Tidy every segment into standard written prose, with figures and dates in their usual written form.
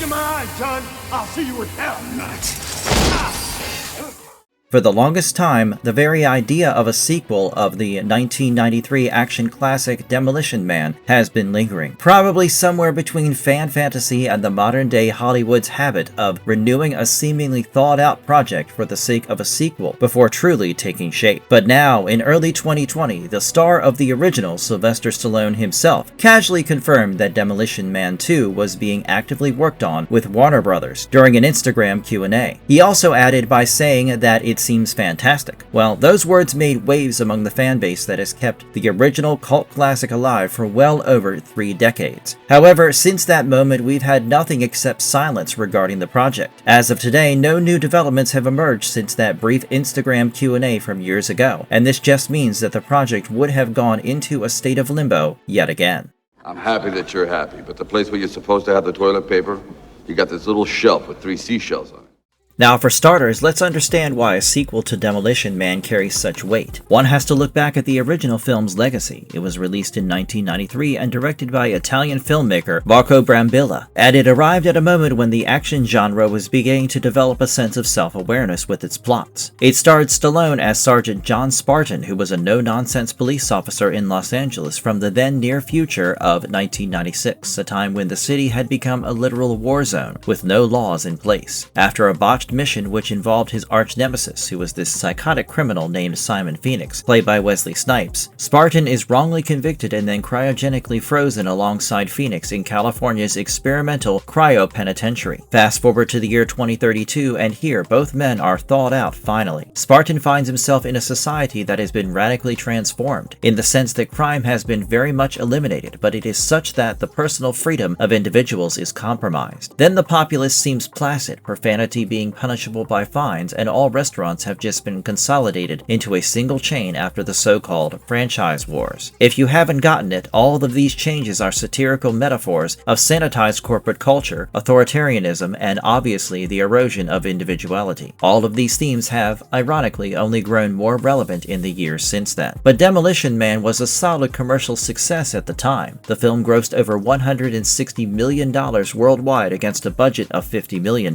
Look in my eyes, John. I'll see you in hell. For the longest time, the very idea of a sequel of the 1993 action classic Demolition Man has been lingering, probably somewhere between fan fantasy and the modern-day Hollywood's habit of renewing a seemingly thought-out project for the sake of a sequel before truly taking shape. But now, in early 2020, the star of the original, Sylvester Stallone himself, casually confirmed that Demolition Man 2 was being actively worked on with Warner Brothers during an Instagram Q&A. He also added by saying that it seems fantastic. Well, those words made waves among the fan base that has kept the original cult classic alive for well over 3 decades. However, since that moment, we've had nothing except silence regarding the project. As of today, no new developments have emerged since that brief Instagram Q&A from years ago, and this just means that the project would have gone into a state of limbo yet again. I'm happy that you're happy, but the place where you're supposed to have the toilet paper, you got this little shelf with 3 seashells on it. Now, for starters, let's understand why a sequel to Demolition Man carries such weight. One has to look back at the original film's legacy. It was released in 1993 and directed by Italian filmmaker Marco Brambilla, and it arrived at a moment when the action genre was beginning to develop a sense of self-awareness with its plots. It starred Stallone as Sergeant John Spartan, who was a no-nonsense police officer in Los Angeles from the then near future of 1996, a time when the city had become a literal war zone with no laws in place. After a botched mission which involved his arch-nemesis, who was this psychotic criminal named Simon Phoenix, played by Wesley Snipes, Spartan is wrongly convicted and then cryogenically frozen alongside Phoenix in California's experimental cryo-penitentiary. Fast forward to the year 2032, and here both men are thawed out finally. Spartan finds himself in a society that has been radically transformed, in the sense that crime has been very much eliminated, but it is such that the personal freedom of individuals is compromised. Then the populace seems placid, profanity being punishable by fines, and all restaurants have just been consolidated into a single chain after the so-called franchise wars. If you haven't gotten it, all of these changes are satirical metaphors of sanitized corporate culture, authoritarianism, and obviously the erosion of individuality. All of these themes have, ironically, only grown more relevant in the years since then. But Demolition Man was a solid commercial success at the time. The film grossed over $160 million worldwide against a budget of $50 million.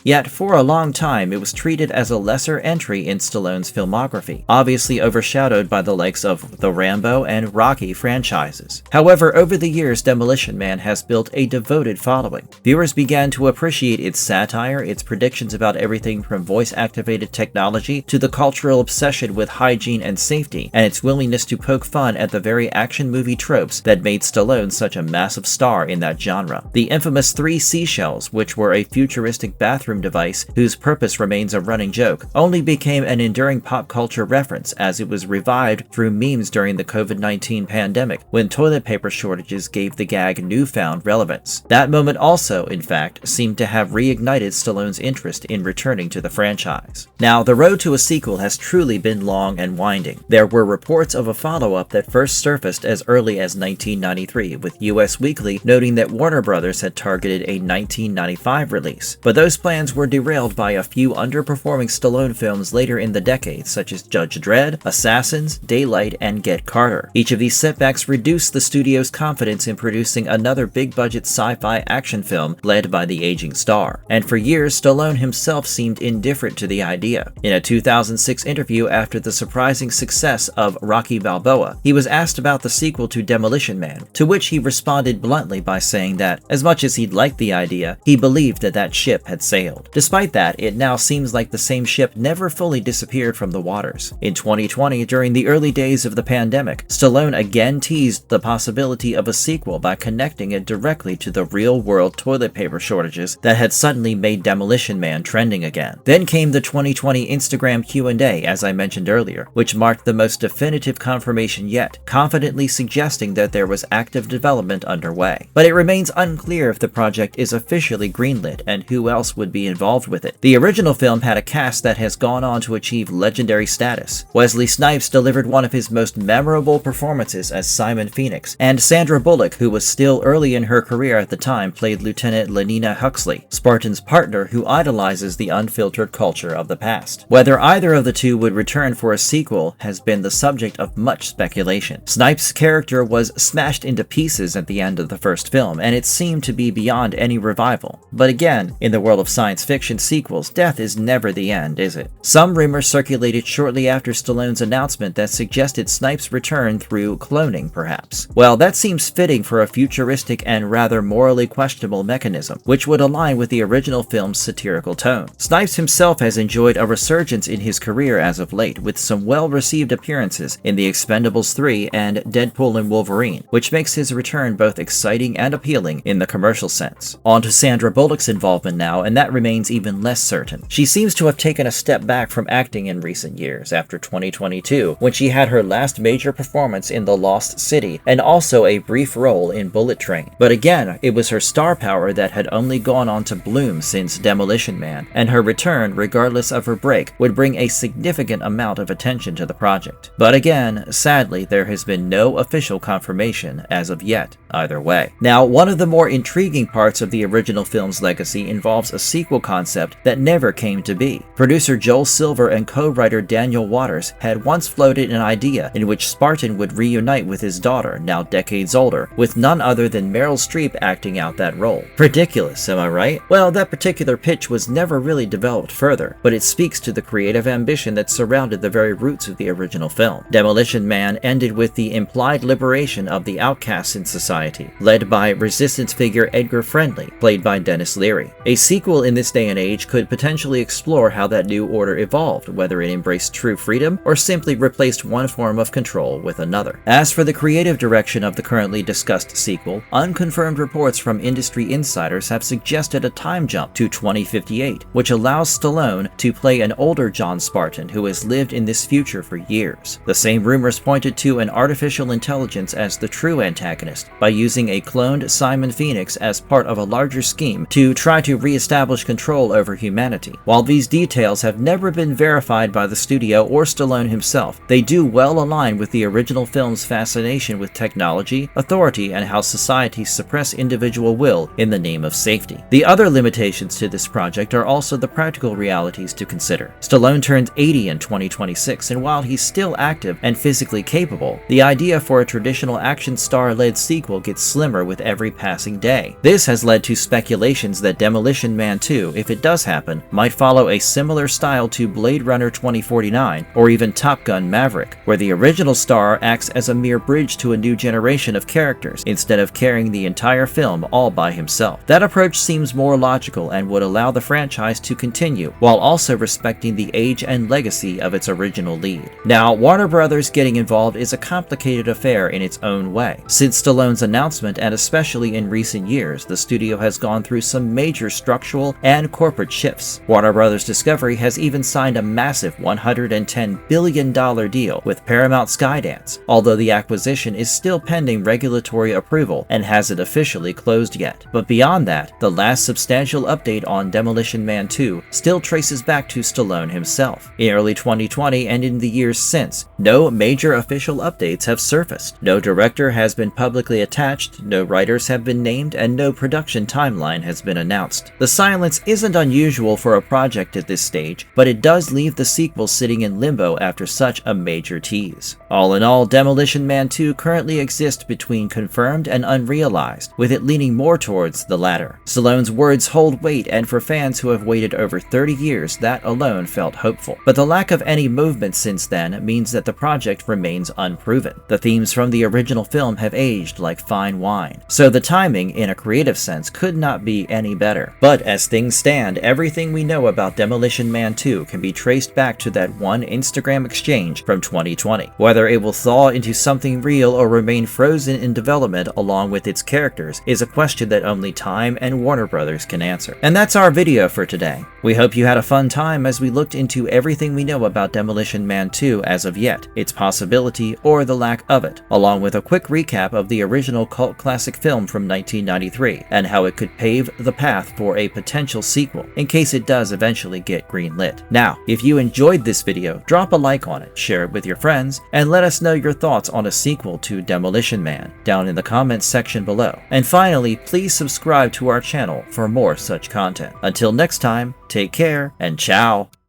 Yet, for a long time, it was treated as a lesser entry in Stallone's filmography, obviously overshadowed by the likes of the Rambo and Rocky franchises. However, over the years, Demolition Man has built a devoted following. Viewers began to appreciate its satire, its predictions about everything from voice-activated technology to the cultural obsession with hygiene and safety, and its willingness to poke fun at the very action movie tropes that made Stallone such a massive star in that genre. The infamous 3 seashells, which were a futuristic bathroom device whose purpose remains a running joke, only became an enduring pop culture reference as it was revived through memes during the COVID-19 pandemic, when toilet paper shortages gave the gag newfound relevance. That moment also, in fact, seemed to have reignited Stallone's interest in returning to the franchise. Now, the road to a sequel has truly been long and winding. There were reports of a follow-up that first surfaced as early as 1993, with US Weekly noting that Warner Brothers had targeted a 1995 release, but those plans were derailed by a few underperforming Stallone films later in the decade, such as Judge Dredd, Assassins, Daylight, and Get Carter. Each of these setbacks reduced the studio's confidence in producing another big-budget sci-fi action film led by the aging star. And for years, Stallone himself seemed indifferent to the idea. In a 2006 interview after the surprising success of Rocky Balboa, he was asked about the sequel to Demolition Man, to which he responded bluntly by saying that, as much as he'd liked the idea, he believed that that ship had sailed. Despite that, it now seems like the same ship never fully disappeared from the waters. In 2020, during the early days of the pandemic, Stallone again teased the possibility of a sequel by connecting it directly to the real-world toilet paper shortages that had suddenly made Demolition Man trending again. Then came the 2020 Instagram Q&A, as I mentioned earlier, which marked the most definitive confirmation yet, confidently suggesting that there was active development underway. But it remains unclear if the project is officially greenlit and who else would be involved with with it. The original film had a cast that has gone on to achieve legendary status. Wesley Snipes delivered one of his most memorable performances as Simon Phoenix, and Sandra Bullock, who was still early in her career at the time, played Lieutenant Lenina Huxley, Spartan's partner who idolizes the unfiltered culture of the past. Whether either of the two would return for a sequel has been the subject of much speculation. Snipes' character was smashed into pieces at the end of the first film, and it seemed to be beyond any revival. But again, in the world of science fiction sequels, death is never the end, is it? Some rumors circulated shortly after Stallone's announcement that suggested Snipes' return through cloning, perhaps. Well, that seems fitting for a futuristic and rather morally questionable mechanism, which would align with the original film's satirical tone. Snipes himself has enjoyed a resurgence in his career as of late, with some well-received appearances in The Expendables 3 and Deadpool and Wolverine, which makes his return both exciting and appealing in the commercial sense. On to Sandra Bullock's involvement now, and that remains even less certain. She seems to have taken a step back from acting in recent years, after 2022, when she had her last major performance in The Lost City, and also a brief role in Bullet Train. But again, it was her star power that had only gone on to bloom since Demolition Man, and her return, regardless of her break, would bring a significant amount of attention to the project. But again, sadly, there has been no official confirmation as of yet, either way. Now, one of the more intriguing parts of the original film's legacy involves a sequel concept that never came to be. Producer Joel Silver and co-writer Daniel Waters had once floated an idea in which Spartan would reunite with his daughter, now decades older, with none other than Meryl Streep acting out that role. Ridiculous, am I right? Well, that particular pitch was never really developed further, but it speaks to the creative ambition that surrounded the very roots of the original film. Demolition Man ended with the implied liberation of the outcasts in society, led by resistance figure Edgar Friendly, played by Dennis Leary. A sequel in this day and age could potentially explore how that new order evolved, whether it embraced true freedom or simply replaced one form of control with another. As for the creative direction of the currently discussed sequel, unconfirmed reports from industry insiders have suggested a time jump to 2058, which allows Stallone to play an older John Spartan who has lived in this future for years. The same rumors pointed to an artificial intelligence as the true antagonist, by using a cloned Simon Phoenix as part of a larger scheme to try to re-establish control over humanity. While these details have never been verified by the studio or Stallone himself, they do well align with the original film's fascination with technology, authority, and how societies suppress individual will in the name of safety. The other limitations to this project are also the practical realities to consider. Stallone turns 80 in 2026, and while he's still active and physically capable, the idea for a traditional action star-led sequel gets slimmer with every passing day. This has led to speculations that Demolition Man 2, if it does happen, might follow a similar style to Blade Runner 2049 or even Top Gun Maverick, where the original star acts as a mere bridge to a new generation of characters instead of carrying the entire film all by himself. That approach seems more logical and would allow the franchise to continue while also respecting the age and legacy of its original lead. Now, Warner Brothers getting involved is a complicated affair in its own way. Since Stallone's announcement, and especially in recent years, the studio has gone through some major structural and corporate shifts. Warner Brothers Discovery has even signed a massive $110 billion deal with Paramount Skydance, although the acquisition is still pending regulatory approval and hasn't officially closed yet. But beyond that, the last substantial update on Demolition Man 2 still traces back to Stallone himself. In early 2020 and in the years since, no major official updates have surfaced. No director has been publicly attached, no writers have been named, and no production timeline has been announced. The silence isn't unusual for a project at this stage, but it does leave the sequel sitting in limbo after such a major tease. All in all, Demolition Man 2 currently exists between confirmed and unrealized, with it leaning more towards the latter. Stallone's words hold weight, and for fans who have waited over 30 years, that alone felt hopeful. But the lack of any movement since then means that the project remains unproven. The themes from the original film have aged like fine wine, so the timing, in a creative sense, could not be any better. But as things stand, everything we know about Demolition Man 2 can be traced back to that one Instagram exchange from 2020. Whether it will thaw into something real or remain frozen in development along with its characters is a question that only time and Warner Brothers can answer. And that's our video for today. We hope you had a fun time as we looked into everything we know about Demolition Man 2 as of yet, its possibility or the lack of it, along with a quick recap of the original cult classic film from 1993 and how it could pave the path for a potential sequel. sequel, in case it does eventually get greenlit. Now, if you enjoyed this video, drop a like on it, share it with your friends, and let us know your thoughts on a sequel to Demolition Man down in the comments section below. And finally, please subscribe to our channel for more such content. Until next time, take care and ciao!